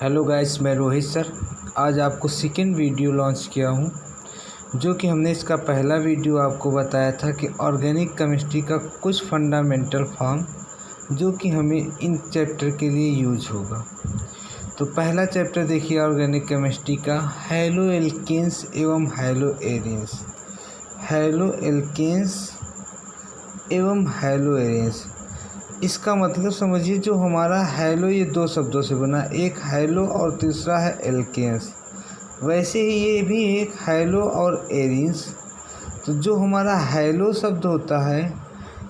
Hello guys, मैं Rohit sir. आज आपको सेकेंड वीडियो लॉन्च किया हूँ, जो कि हमने इसका पहला वीडियो आपको बताया था कि ऑर्गेनिक केमिस्ट्री का कुछ फंडामेंटल फॉर्म जो कि हमें इन चैप्टर के लिए यूज होगा। तो पहला चैप्टर देखिए ऑर्गेनिक केमिस्ट्री का, हैलो एल्केन्स एवं हैलो एरिन्स। हैलो एल्केन्स एवं हैलो एरिन्स, इसका मतलब समझिए, जो हमारा हैलो ये दो शब्दों से बना, एक हैलो और तीसरा है एल्केन्स। वैसे ही ये भी एक हैलो और एरिन्स। तो जो हमारा हैलो शब्द होता है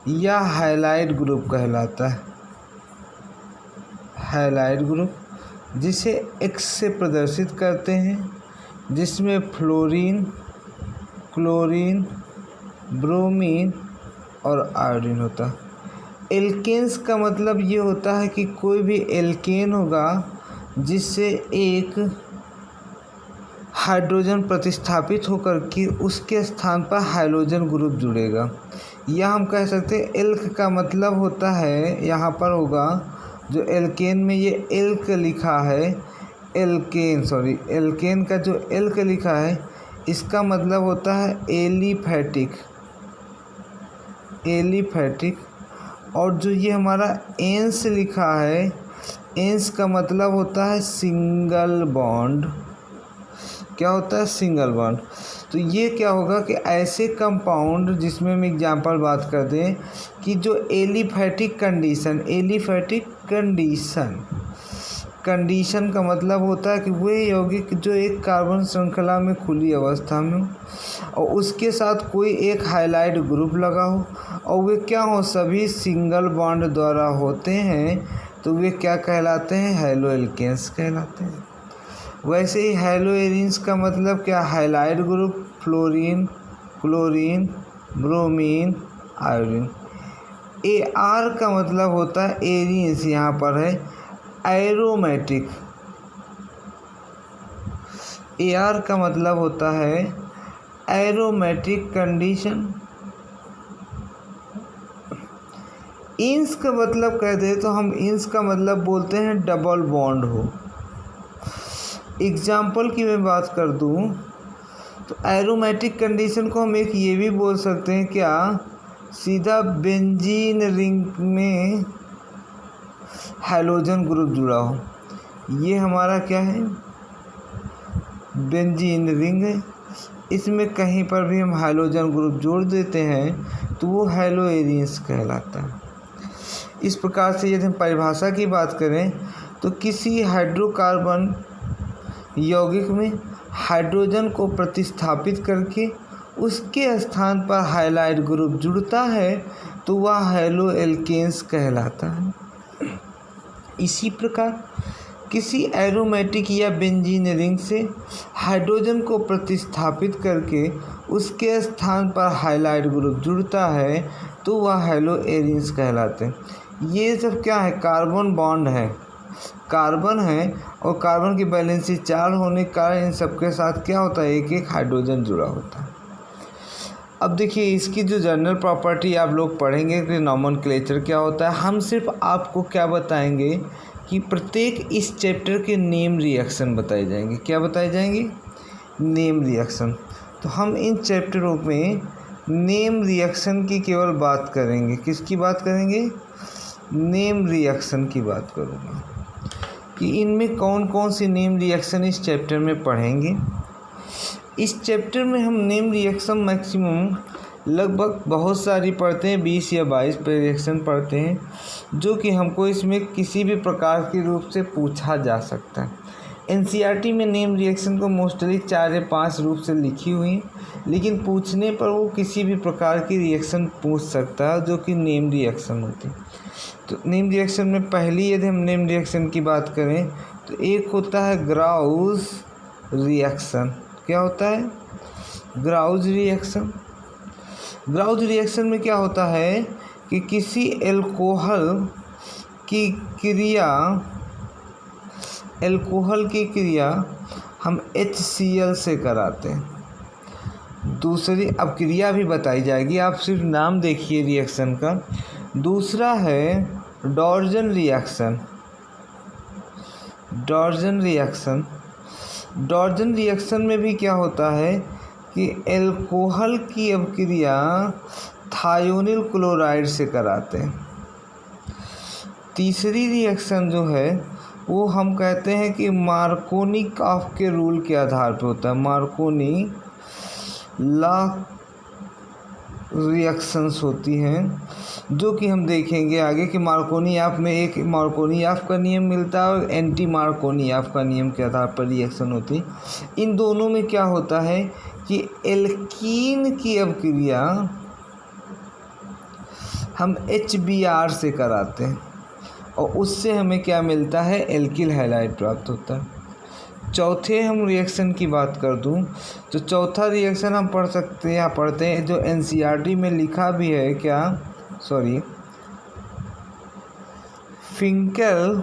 या हैलाइड ग्रुप कहलाता है, हैलाइड ग्रुप, जिसे एक्स से प्रदर्शित करते हैं, जिसमें फ्लोरीन, क्लोरीन, ब्रोमीन और आयोडीन होता है। एल्केन्स का मतलब ये होता है कि कोई भी एल्केन होगा जिससे एक हाइड्रोजन प्रतिस्थापित होकर के उसके स्थान पर हाइड्रोजन ग्रुप जुड़ेगा। या हम कह सकते हैं एल्क का मतलब होता है, यहाँ पर होगा जो एल्केन में ये एल्क लिखा है, एल्केन का जो एल्क लिखा है इसका मतलब होता है एलिफैटिक। और जो ये हमारा एंस लिखा है, एंस का मतलब होता है सिंगल बॉन्ड। क्या होता है? Single bond. तो ये क्या होगा कि ऐसे कंपाउंड जिसमें हम एग्जांपल बात कर दें कि जो एलिफैटिक कंडीशन का मतलब होता है कि वे यौगिक जो एक कार्बन श्रृंखला में खुली अवस्था में और उसके साथ कोई एक हाइलाइट ग्रुप लगा हो और वे क्या हो, सभी सिंगल बॉन्ड द्वारा होते हैं, तो वे क्या कहलाते हैं? हैलो एल्केन्स कहलाते हैं। वैसे ही हैलो एरिन्स का मतलब क्या? Highlight group, fluorine, chlorine, bromine, iodine. AR का मतलब होता है एरिन्स, यहाँ पर है एरोमेटिक। AR का मतलब होता है एरोमेटिक कंडीशन। इंस का मतलब कह दे तो हम इंस का मतलब बोलते हैं डबल बॉन्ड हो। एग्जाम्पल की मैं बात कर दूं तो एरोमेटिक कंडीशन को हम एक ये भी बोल सकते हैं, क्या सीधा बेंजीन रिंग में हाइड्रोजन ग्रुप जुड़ा हो। ये हमारा क्या है? बेंजीन रिंग है। इसमें कहीं पर भी हम हाइड्रोजन ग्रुप जोड़ देते हैं तो वो हैलो एरिन्स कहलाता है। इस प्रकार से यदि हम परिभाषा की बात करें तो किसी हाइड्रोकार्बन यौगिक में हाइड्रोजन को प्रतिस्थापित करके उसके स्थान पर हाइलाइट ग्रुप जुड़ता है तो वह हैलो एल्केन्स कहलाता है। इसी प्रकार किसी एरोमेटिक या बेंजीन रिंग से हाइड्रोजन को प्रतिस्थापित करके उसके स्थान पर हाइलाइट ग्रुप जुड़ता है तो वह हैलो एरिन्स कहलाते हैं। ये सब क्या है? कार्बन बॉन्ड है, कार्बन है और कार्बन की वैलेंसी 4 होने के कारण इन सबके साथ क्या होता है? एक एक हाइड्रोजन जुड़ा होता है। अब देखिए इसकी जो जनरल प्रॉपर्टी आप लोग पढ़ेंगे कि नॉमेनक्लेचर क्या होता है। हम सिर्फ आपको क्या बताएंगे कि प्रत्येक इस चैप्टर के नेम रिएक्शन बताए जाएंगे। क्या बताए जाएंगे? Name reaction. तो हम इन चैप्टरों में नेम रिएक्शन की केवल बात करेंगे। किसकी बात करेंगे? नेम रिएक्शन की बात करूँगा कि इनमें कौन कौन सी नेम रिएक्शन इस चैप्टर में पढ़ेंगे। इस चैप्टर में हम नेम रिएक्शन मैक्सिमम लगभग बहुत सारी पढ़ते हैं, 20 या 22 रिएक्शन पढ़ते हैं, जो कि हमको इसमें किसी भी प्रकार के रूप से पूछा जा सकता है। NCERT में नेम रिएक्शन को मोस्टली 4 या 5 रूप से लिखी हुई है, लेकिन पूछने पर वो किसी भी प्रकार की रिएक्शन पूछ सकता है जो कि नेम रिएक्शन होती है। तो नेम रिएक्शन में पहली यदि हम नेम रिएक्शन की बात करें तो एक होता है ग्राउज रिएक्शन। क्या होता है? Grouse reaction. ग्राउज रिएक्शन में क्या होता है कि किसी एल्कोहल की क्रिया हम HCl से कराते हैं। दूसरी अब क्रिया भी बताई जाएगी, आप सिर्फ नाम देखिए रिएक्शन का। दूसरा है डॉर्जन रिएक्शन। डॉर्जन रिएक्शन। डॉर्जन रिएक्शन में भी क्या होता है कि एल्कोहल की अभिक्रिया थायोनिल क्लोराइड से कराते हैं। तीसरी रिएक्शन जो है वो हम कहते हैं कि मार्कोनी-काफ के रूल के आधार पर होता है। मार्कोनी लॉ रिएक्शंस होती हैं, जो कि हम देखेंगे आगे कि मार्कोनी-काफ में एक मार्कोनी-काफ का नियम मिलता है और एंटी मार्कोनी-काफ का नियम के आधार पर रिएक्शन होती है। इन दोनों में क्या होता है कि एल्कीन की अभिक्रिया हम HBr से कराते हैं और उससे हमें क्या मिलता है, एल्किल हैलाइड प्राप्त होता है। चौथे हम रिएक्शन की बात कर दूं तो चौथा रिएक्शन हम पढ़ सकते हैं, यहाँ पढ़ते हैं जो NCERT में लिखा भी है, क्या फिंकेल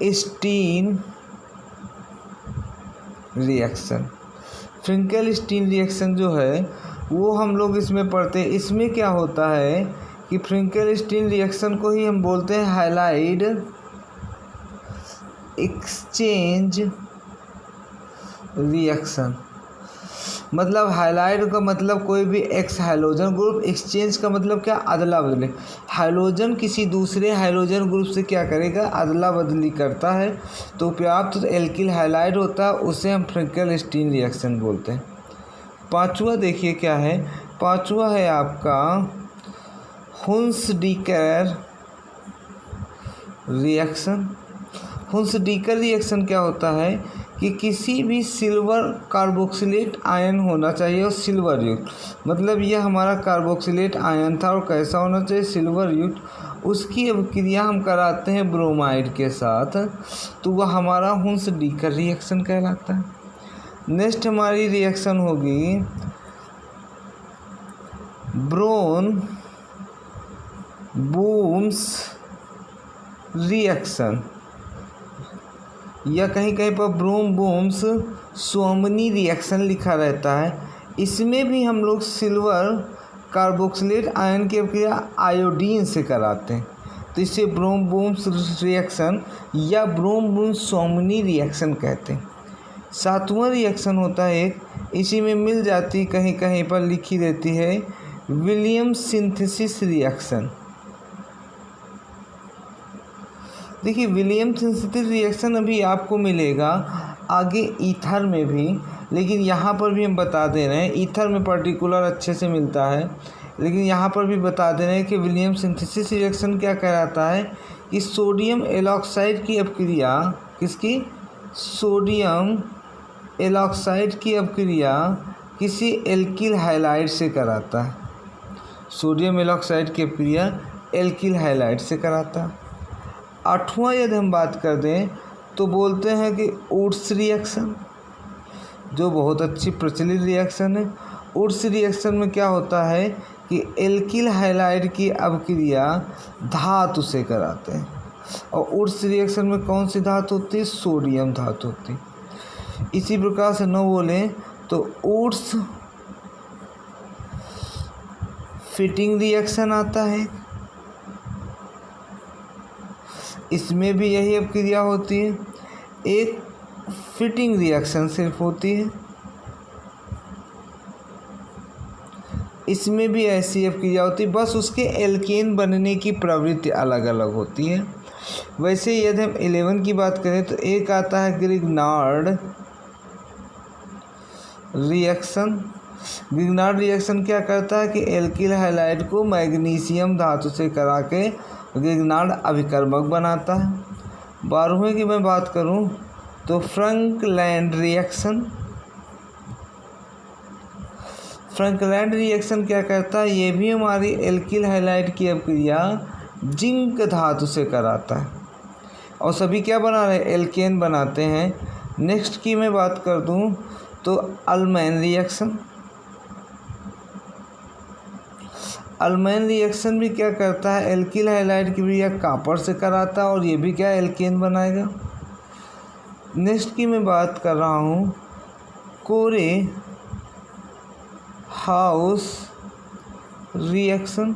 स्टीन रिएक्शन। फिंकेल स्टीन रिएक्शन जो है वो हम लोग इसमें पढ़ते हैं। इसमें क्या होता है कि फिंकेल स्टीन रिएक्शन को ही हम बोलते हैं हैलाइड एक्सचेंज रिएक्शन। मतलब हैलाइड का मतलब कोई भी एक्स हैलोजन ग्रुप, एक्सचेंज का मतलब क्या, अदला बदली। हैलोजन किसी दूसरे हैलोजन ग्रुप से क्या करेगा, अदला बदली करता है, तो प्राप्त तो एल्किल हैलाइड होता है, उसे हम फिंकेल स्टीन रिएक्शन बोलते हैं। पांचवा देखिए क्या है, पांचवा है आपका हुन्स-डीकर रिएक्शन। हुन्स-डीकर रिएक्शन क्या होता है कि किसी भी सिल्वर कार्बोक्सिलेट आयन होना चाहिए और सिल्वर युक्त, मतलब यह हमारा कार्बोक्सिलेट आयन था और कैसा होना चाहिए, सिल्वर युक्त। उसकी अभिक्रिया हम कराते हैं ब्रोमाइड के साथ, तो वह हमारा हुन्स-डीकर रिएक्शन कहलाता है। नेक्स्ट हमारी रिएक्शन होगी ब्रोन बूम्स रिएक्शन, या कहीं कहीं पर ब्रोम बूम्स सोमनी रिएक्शन लिखा रहता है। इसमें भी हम लोग सिल्वर कार्बोक्सिलेट आयन की अभिक्रिया आयोडीन से कराते हैं, तो इसे ब्रोम बूम्स रिएक्शन या ब्रोम बूम्स सोमनी रिएक्शन कहते हैं। सातवां रिएक्शन होता है एक, इसी में मिल जाती कहीं कहीं पर लिखी रहती है विलियम्स सिंथेसिस रिएक्शन। देखिए विलियम्स सिंथेसिस रिएक्शन अभी आपको मिलेगा आगे ईथर में भी, लेकिन यहाँ पर भी हम बता दे रहे हैं, ईथर में पर्टिकुलर अच्छे से मिलता है, लेकिन यहाँ पर भी बता दे रहे हैं कि विलियम्स सिंथेसिस रिएक्शन क्या कहलाता है कि सोडियम एलॉक्साइड की अभिक्रिया, किसकी, सोडियम एलॉक्साइड की अभिक्रिया किसी एल्किल हैलाइड से कराता है। सोडियम एलॉक्साइड की अभिक्रिया एल्किल हैलाइड से कराता है। आठवां यदि हम बात कर दें तो बोलते हैं कि वुड्स रिएक्शन, जो बहुत अच्छी प्रचलित रिएक्शन है। वुड्स रिएक्शन में क्या होता है कि एल्किल हैलाइड की अभिक्रिया धातु से कराते हैं, और वुड्स रिएक्शन में कौन सी धातु होती है, सोडियम धातु होती है। इसी प्रकार से न बोलें तो वुड्स फिटिंग रिएक्शन आता है, इसमें भी यही अभिक्रिया होती है। एक फिटिंग रिएक्शन सिर्फ होती है, इसमें भी ऐसी अभिक्रिया होती है, बस उसके एल्केन बनने की प्रवृत्ति अलग अलग होती है। वैसे यदि हम 11 की बात करें तो एक आता है ग्रिग्नार्ड रिएक्शन। ग्रिग्नार्ड रिएक्शन क्या करता है कि एल्किल हैलाइड को मैग्नीशियम धातु से करा के ग्रिग्नार्ड अभिकर्मक बनाता है। 12वें की मैं बात करूं तो फ्रंकलैंड रिएक्शन। फ्रंकलैंड रिएक्शन क्या करता है, ये भी हमारी एल्किल हैलाइड की अभिक्रिया जिंक धातु से कराता है, और सभी क्या बना रहे हैं, एल्केन बनाते हैं। नेक्स्ट की मैं बात कर दूं तो अल्मैन रिएक्शन। अल्मैन रिएक्शन भी क्या करता है, एल्किल हैलाइड की अभिक्रिया कॉपर से कराता है, और ये भी क्या एल्केन बनाएगा। नेक्स्ट की मैं बात कर रहा हूँ कोरे हाउस रिएक्शन।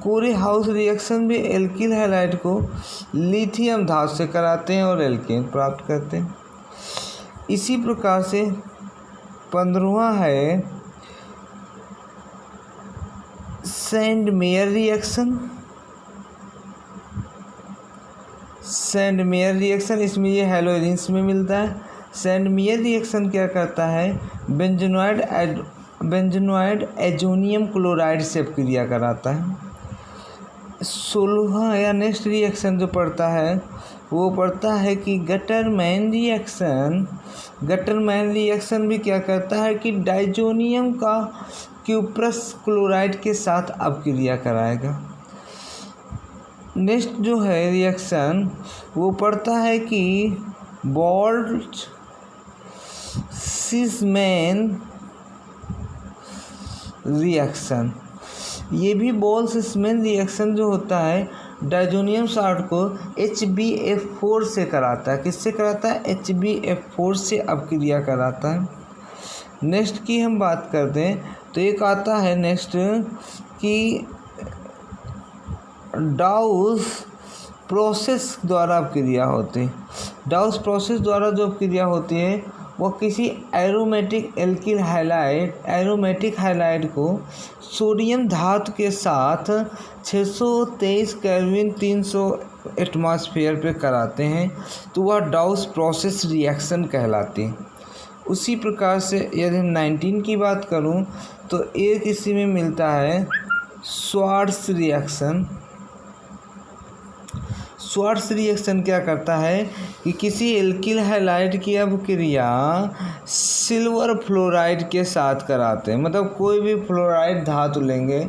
कोरे हाउस रिएक्शन भी एल्किल हैलाइड को लिथियम धातु से कराते हैं और एल्केन प्राप्त करते हैं। इसी प्रकार से 15वां है send mayor reaction. Send mayor reaction, इसमें ये हैलोजेंस में मिलता है। सेंड मेयर रिएक्शन क्या करता है, बेंजोनॉइड एजोनियम क्लोराइड से अपक्रिया कराता है। 16वां या नेक्स्ट रिएक्शन जो पड़ता है वो पड़ता है कि गटरमैन रिएक्शन। गटरमैन रिएक्शन भी क्या करता है कि डाइजोनियम का क्यूप्रस क्लोराइड के साथ अपक्रिया कराएगा। नेक्स्ट जो है रिएक्शन वो पड़ता है कि बोल्ट्जमैन रिएक्शन। ये भी बोल्ट्जमैन रिएक्शन जो होता है डाइजोनियम साल्ट को HbF4 से कराता है। किससे कराता है, HbF4 से अपक्रिया कराता है। नेक्स्ट की हम बात करते हैं तो एक आता है नेक्स्ट कि डाउस प्रोसेस द्वारा अपक्रिया होती है। डाउस प्रोसेस द्वारा जो अपक्रिया होती है वो किसी एरोमेटिक हैलाइड को सोडियम धातु के साथ 623 केल्विन 300 एटमॉस्फेयर पे कराते हैं तो वह डाउस प्रोसेस रिएक्शन कहलाती है। उसी प्रकार से यदि 19 की बात करूं तो एक इसी में मिलता है स्वार्ट्स रिएक्शन। स्वार्ट्स रिएक्शन क्या करता है कि किसी एल्किल हैलाइड की अपक्रिया सिल्वर फ्लोराइड के साथ कराते हैं। मतलब कोई भी फ्लोराइड धातु लेंगे,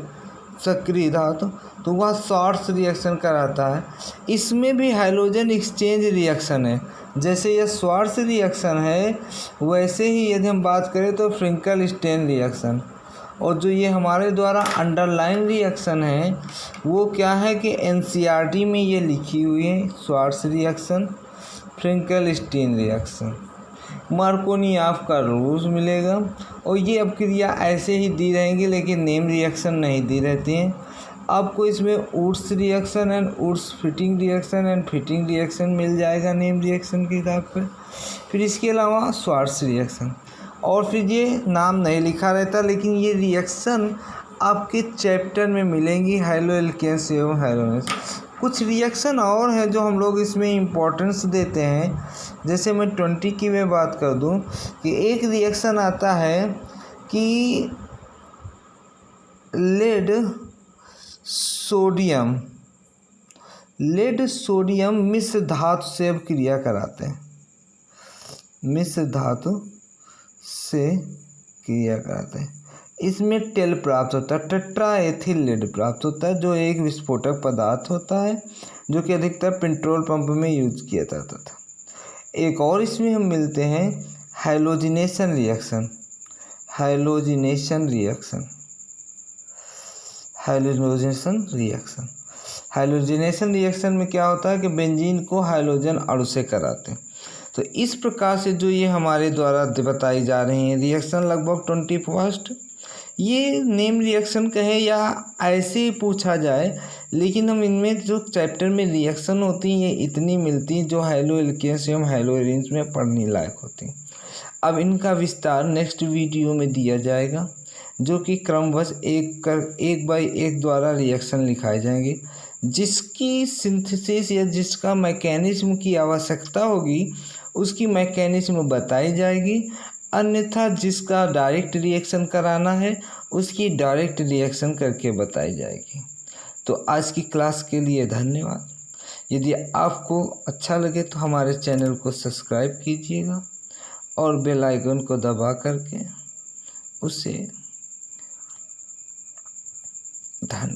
सक्रिय धातु, तो वह स्वार्ट्स रिएक्शन कराता है। इसमें भी हाइड्रोजन एक्सचेंज रिएक्शन है। जैसे यह स्वार्ट्स रिएक्शन है वैसे ही यदि हम बात करें तो फ्रिंकल-स्टेन रिएक्शन। और जो ये हमारे द्वारा अंडरलाइन रिएक्शन है वो क्या है कि NCERT में ये लिखी हुई है, स्वार्ट्स रिएक्शन, फ्रिंकल-स्टेन रिएक्शन, मार्कोनियाफ का रूल्स मिलेगा। और ये अपक्रिया ऐसे ही दी रहेंगी लेकिन नेम रिएक्शन नहीं दी रहती हैं। आपको इसमें Wurtz reaction and Wurtz Fittig reaction and Fittig reaction मिल जाएगा नेम रिएक्शन की किताब पर। फिर इसके अलावा स्वार्ट्स रिएक्शन, और फिर ये नाम नहीं लिखा रहता लेकिन ये रिएक्शन आपके चैप्टर में मिलेंगी, हैलो एल्केन्स एवं हैलोनेस। कुछ रिएक्शन और हैं जो हम लोग इसमें इम्पोर्टेंस देते हैं। जैसे मैं 20 की मैं बात कर दूं कि एक रिएक्शन आता है कि लेड सोडियम मिश्र धातु से अपक्रिया कराते हैं। मिश्र धातु से क्रिया कराते हैं। इसमें टेल प्राप्त होता है, टेट्राएथिल लेड प्राप्त होता है जो एक विस्फोटक पदार्थ होता है जो कि अधिकतर पेट्रोल पंप में यूज किया जाता था। एक और इसमें हम मिलते हैं हैलोजिनेशन रिएक्शन। हैलोजिनेशन रिएक्शन में क्या होता है कि बेंजीन को हाइड्रोजन अणु से कराते हैं। तो इस प्रकार से जो ये हमारे द्वारा बताई जा रही हैं रिएक्शन लगभग 21st, ये नेम रिएक्शन कहे या ऐसे ही पूछा जाए लेकिन हम इनमें जो चैप्टर में रिएक्शन होती हैं ये इतनी मिलती हैं जो हैलो एल्केन्स एवं हैलो एरीन्स में पढ़ने लायक होती हैं। अब इनका विस्तार नेक्स्ट वीडियो में दिया जाएगा जो कि क्रमवश एक बाय एक द्वारा रिएक्शन लिखाए जाएंगे। जिसकी सिंथेसिस या जिसका मैकेनिज्म की आवश्यकता होगी उसकी मैकेनिज्म बताई जाएगी, अन्यथा जिसका डायरेक्ट रिएक्शन कराना है उसकी डायरेक्ट रिएक्शन करके बताई जाएगी। तो आज की क्लास के लिए धन्यवाद। यदि आपको अच्छा लगे तो हमारे चैनल को सब्सक्राइब कीजिएगा और बेल आइकन को दबा करके उसे धन्यवाद।